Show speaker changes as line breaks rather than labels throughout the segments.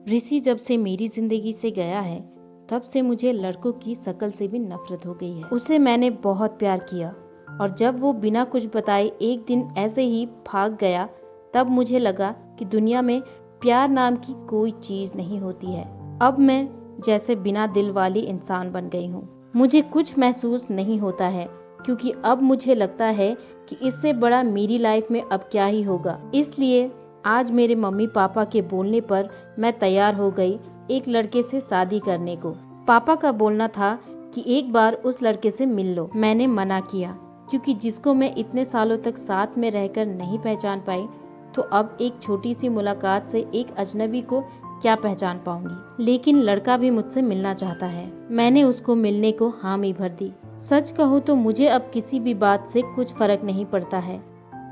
ऋषि जब से मेरी जिंदगी से गया है तब से मुझे लड़कों की शक्ल से भी नफरत हो गई है। उसे मैंने बहुत प्यार किया और जब वो बिना कुछ बताए एक दिन ऐसे ही भाग गया तब मुझे लगा कि दुनिया में प्यार नाम की कोई चीज नहीं होती है। अब मैं जैसे बिना दिल वाली इंसान बन गई हूँ। मुझे कुछ महसूस नहीं होता है क्योंकि अब मुझे लगता है कि इससे बड़ा मेरी लाइफ में अब क्या ही होगा। इसलिए आज मेरे मम्मी पापा के बोलने पर मैं तैयार हो गई एक लड़के से शादी करने को। पापा का बोलना था कि एक बार उस लड़के से मिल लो। मैंने मना किया क्योंकि जिसको मैं इतने सालों तक साथ में रहकर नहीं पहचान पाई तो अब एक छोटी सी मुलाकात से एक अजनबी को क्या पहचान पाऊंगी। लेकिन लड़का भी मुझसे मिलना चाहता है। मैंने उसको मिलने को हामी भर दी। सच कहूँ तो मुझे अब किसी भी बात से कुछ फर्क नहीं पड़ता है।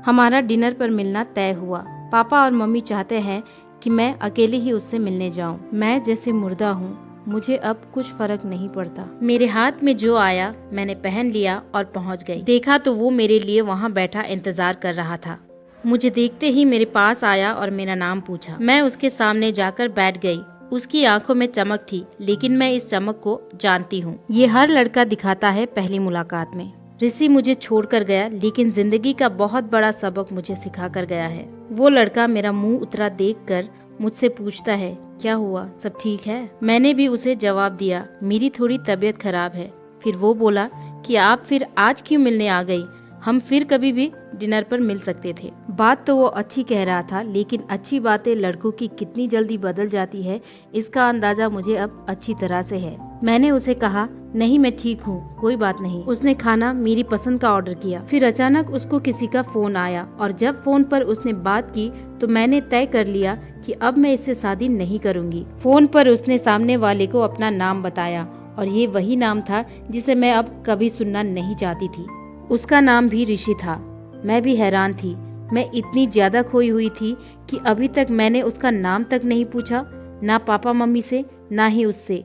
हमारा डिनर पर मिलना तय हुआ। पापा और मम्मी चाहते हैं कि मैं अकेले ही उससे मिलने जाऊं। मैं जैसे मुर्दा हूँ, मुझे अब कुछ फर्क नहीं पड़ता। मेरे हाथ में जो आया मैंने पहन लिया और पहुँच गई। देखा तो वो मेरे लिए वहाँ बैठा इंतजार कर रहा था। मुझे देखते ही मेरे पास आया और मेरा नाम पूछा। मैं उसके सामने जाकर बैठ गई। उसकी आंखों में चमक थी, लेकिन मैं इस चमक को जानती हूँ। ये हर लड़का दिखाता है पहली मुलाकात में। ऋषि मुझे छोड़कर गया, लेकिन जिंदगी का बहुत बड़ा सबक मुझे सिखा कर गया है। वो लड़का मेरा मुंह उतरा देखकर मुझसे पूछता है, क्या हुआ, सब ठीक है? मैंने भी उसे जवाब दिया, मेरी थोड़ी तबीयत खराब है। फिर वो बोला कि आप फिर आज क्यों मिलने आ गई? हम फिर कभी भी डिनर पर मिल सकते थे। बात तो वो अच्छी कह रहा था, लेकिन अच्छी बातें लड़कों की कितनी जल्दी बदल जाती है इसका अंदाजा मुझे अब अच्छी तरह से है। मैंने उसे कहा, नहीं मैं ठीक हूँ, कोई बात नहीं। उसने खाना मेरी पसंद का ऑर्डर किया। फिर अचानक उसको किसी का फोन आया और जब फोन पर उसने बात की तो मैंने तय कर लिया कि अब मैं इससे शादी नहीं करूँगी। फोन पर उसने सामने वाले को अपना नाम बताया और ये वही नाम था जिसे मैं अब कभी सुनना नहीं चाहती थी। उसका नाम भी ऋषि था। मैं भी हैरान थी। मैं इतनी ज्यादा खोई हुई थी कि अभी तक मैंने उसका नाम तक नहीं पूछा, ना पापा मम्मी से ना ही उससे।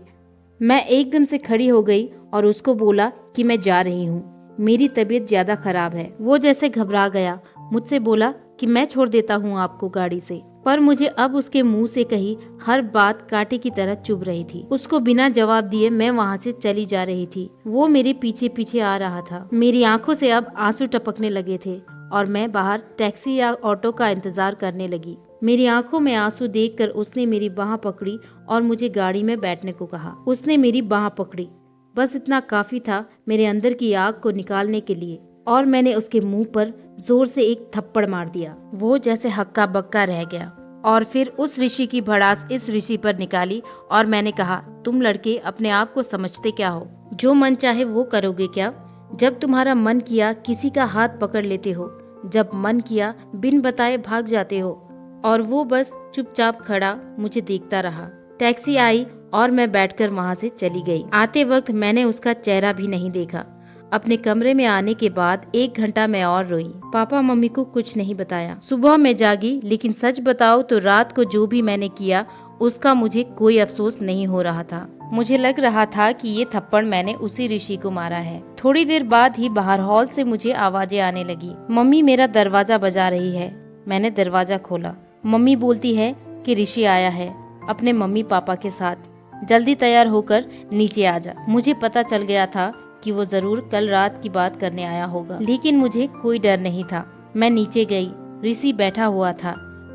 मैं एकदम से खड़ी हो गई और उसको बोला कि मैं जा रही हूँ, मेरी तबीयत ज्यादा खराब है। वो जैसे घबरा गया, मुझसे बोला कि मैं छोड़ देता हूँ आपको गाड़ी से। पर मुझे अब उसके मुंह से कही हर बात कांटे की तरह चुभ रही थी। उसको बिना जवाब दिए मैं वहाँ से चली जा रही थी। वो मेरे पीछे पीछे आ रहा था। मेरी आंखों से अब आंसू टपकने लगे थे और मैं बाहर टैक्सी या ऑटो का इंतजार करने लगी। मेरी आंखों में आंसू देखकर उसने मेरी बाह पकड़ी और मुझे गाड़ी में बैठने को कहा। उसने मेरी बाह पकड़ी, बस इतना काफी था मेरे अंदर की आग को निकालने के लिए, और मैंने उसके मुंह पर जोर से एक थप्पड़ मार दिया। वो जैसे हक्का बक्का रह गया और फिर उस ऋषि की भड़ास इस ऋषि पर निकाली और मैंने कहा, तुम लड़के अपने आप को समझते क्या हो? जो मन चाहे वो करोगे क्या? जब तुम्हारा मन किया किसी का हाथ पकड़ लेते हो, जब मन किया बिन बताए भाग जाते हो। और वो बस चुपचाप खड़ा मुझे देखता रहा। टैक्सी आई और मैं बैठकर वहाँ से चली गई। आते वक्त मैंने उसका चेहरा भी नहीं देखा। अपने कमरे में आने के बाद 1 घंटा मैं और रोई। पापा मम्मी को कुछ नहीं बताया। सुबह मैं जागी, लेकिन सच बताओ तो रात को जो भी मैंने किया उसका मुझे कोई अफसोस नहीं हो रहा था। मुझे लग रहा था कि ये थप्पड़ मैंने उसी ऋषि को मारा है। थोड़ी देर बाद ही बाहर हॉल से मुझे आवाजें आने लगी। मम्मी मेरा दरवाजा बजा रही है। मैंने दरवाजा खोला। मम्मी बोलती है कि ऋषि आया है अपने मम्मी पापा के साथ, जल्दी तैयार होकर नीचे आ जा। मुझे पता चल गया था कि वो जरूर कल रात की बात करने आया होगा, लेकिन मुझे कोई डर नहीं था। मैं नीचे गई। ऋषि बैठा हुआ था।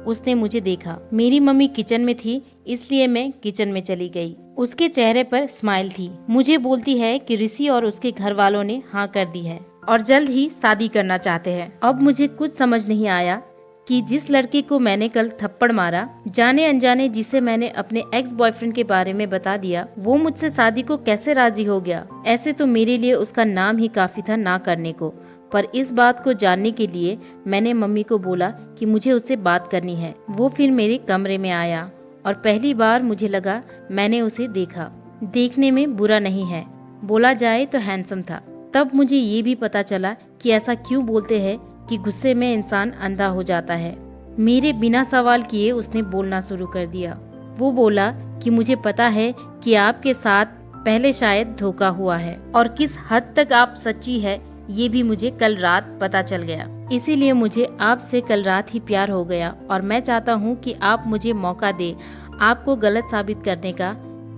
उसने मुझे देखा। मेरी मम्मी किचन में थी, इसलिए मैं किचन में चली गई। उसके चेहरे पर स्माइल थी। मुझे बोलती है कि ऋषि और उसके घर वालों ने हाँ कर दी है और जल्द ही शादी करना चाहते हैं। अब मुझे कुछ समझ नहीं आया कि जिस लड़के को मैंने कल थप्पड़ मारा, जाने अनजाने जिसे मैंने अपने एक्स बॉयफ्रेंड के बारे में बता दिया, वो मुझसे शादी को कैसे राजी हो गया। ऐसे तो मेरे लिए उसका नाम ही काफी था ना करने को, पर इस बात को जानने के लिए मैंने मम्मी को बोला कि मुझे उससे बात करनी है। वो फिर मेरे कमरे में आया और पहली बार मुझे लगा मैंने उसे देखा। देखने में बुरा नहीं है, बोला जाए तो हैंडसम था। तब मुझे ये भी पता चला कि ऐसा क्यों बोलते हैं कि गुस्से में इंसान अंधा हो जाता है। मेरे बिना सवाल किए उसने बोलना शुरू कर दिया। वो बोला कि मुझे पता है कि आपके साथ पहले शायद धोखा हुआ है और किस हद तक आप सच्ची है ये भी मुझे कल रात पता चल गया। इसीलिए मुझे आपसे कल रात ही प्यार हो गया और मैं चाहता हूँ कि आप मुझे मौका दे। आपको गलत साबित करने का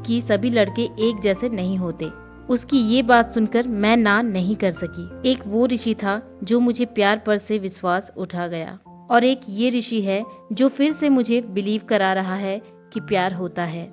कि सभी लड़के एक जैसे नहीं होते। उसकी ये बात सुनकर मैं ना नहीं कर सकी। एक वो ऋषि था जो मुझे प्यार पर से विश्वास उठा गया, और एक ये ऋषि है जो फिर से मुझे बिलीव करा रहा है कि प्यार होता है।